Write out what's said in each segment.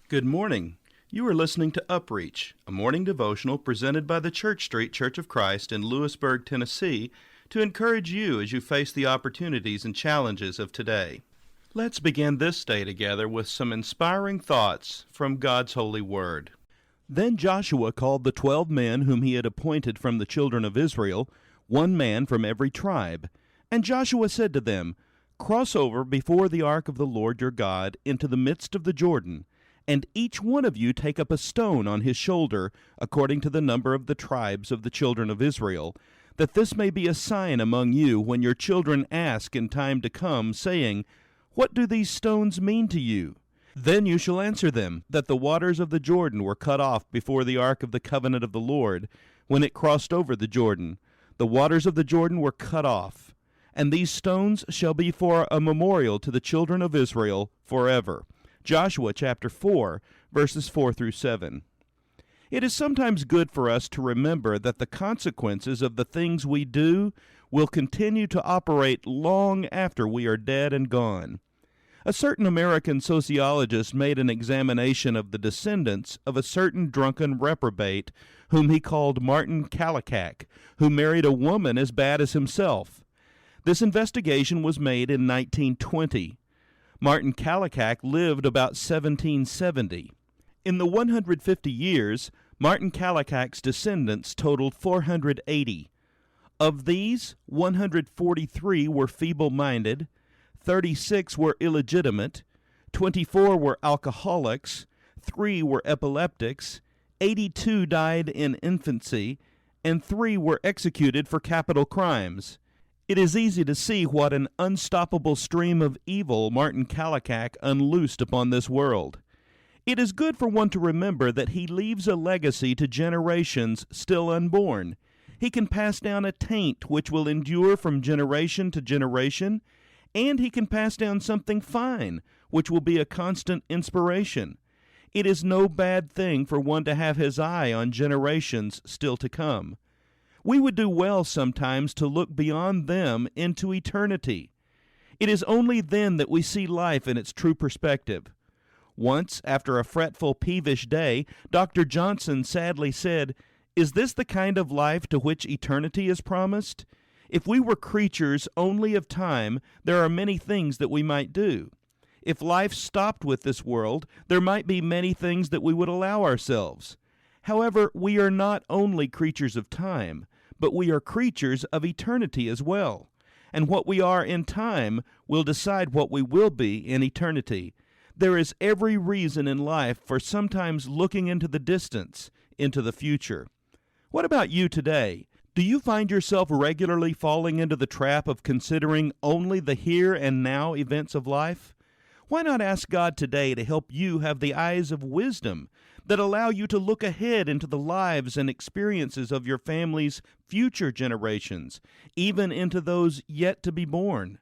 Good morning. You are listening to UpReach, a morning devotional presented by the Church Street Church of Christ in Lewisburg, Tennessee, to encourage you as you face the opportunities and challenges of today. Let's begin this day together with some inspiring thoughts from God's holy word. Then Joshua called the 12 men whom he had appointed from the children of Israel, one man from every tribe. And Joshua said to them, "Cross over before the ark of the Lord your God into the midst of the Jordan, and each one of you take up a stone on his shoulder, according to the number of the tribes of the children of Israel, that this may be a sign among you when your children ask in time to come, saying, 'What do these stones mean to you?' Then you shall answer them, that the waters of the Jordan were cut off before the ark of the covenant of the Lord, when it crossed over the Jordan. The waters of the Jordan were cut off. And these stones shall be for a memorial to the children of Israel forever." Joshua chapter 4, verses 4 through 7. It is sometimes good for us to remember that the consequences of the things we do will continue to operate long after we are dead and gone. A certain American sociologist made an examination of the descendants of a certain drunken reprobate whom he called Martin Kallikak, who married a woman as bad as himself. This investigation was made in 1920. Martin Kallikak lived about 1770. In the 150 years, Martin Kallikak's descendants totaled 480. Of these, 143 were feeble-minded, 36 were illegitimate, 24 were alcoholics, 3 were epileptics, 82 died in infancy, and 3 were executed for capital crimes. It is easy to see what an unstoppable stream of evil Martin Kallikak unloosed upon this world. It is good for one to remember that he leaves a legacy to generations still unborn. He can pass down a taint which will endure from generation to generation, and he can pass down something fine, which will be a constant inspiration. It is no bad thing for one to have his eye on generations still to come. We would do well sometimes to look beyond them into eternity. It is only then that we see life in its true perspective. Once, after a fretful, peevish day, Dr. Johnson sadly said, "Is this the kind of life to which eternity is promised? If we were creatures only of time, there are many things that we might do. If life stopped with this world, there might be many things that we would allow ourselves. However, we are not only creatures of time, but we are creatures of eternity as well. And what we are in time will decide what we will be in eternity. There is every reason in life for sometimes looking into the distance, into the future. What about you today? Do you find yourself regularly falling into the trap of considering only the here and now events of life? Why not ask God today to help you have the eyes of wisdom that allow you to look ahead into the lives and experiences of your family's future generations, even into those yet to be born?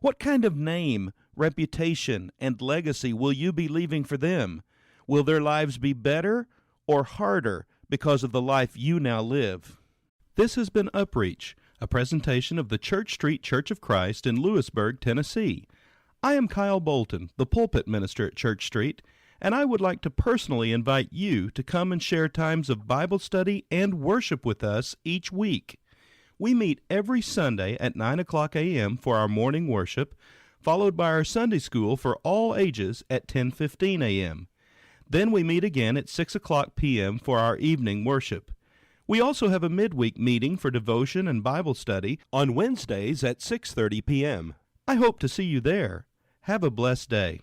What kind of name, reputation, and legacy will you be leaving for them? Will their lives be better or harder because of the life you now live? This has been UpReach, a presentation of the Church Street Church of Christ in Lewisburg, Tennessee. I am Kyle Bolton, the pulpit minister at Church Street, and I would like to personally invite you to come and share times of Bible study and worship with us each week. We meet every Sunday at 9 o'clock a.m. for our morning worship, followed by our Sunday school for all ages at 10:15 a.m. Then we meet again at 6 o'clock p.m. for our evening worship. We also have a midweek meeting for devotion and Bible study on Wednesdays at 6:30 p.m. I hope to see you there. Have a blessed day.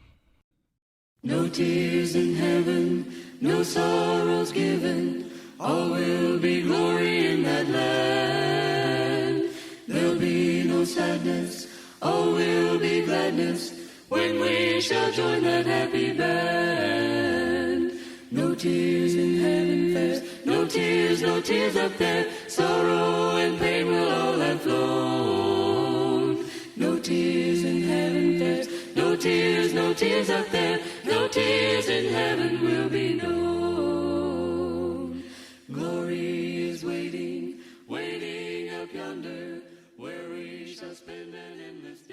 No tears in heaven, no sorrows given, all will be glory in that land. There'll be no sadness, all will be gladness, when we shall join that happy band. No tears in heaven fares, no tears up there, sorrow and pain will all have flown. No tears in heaven fares, no tears up there, no tears in heaven will be known. Glory is waiting up yonder, where we shall spend an endless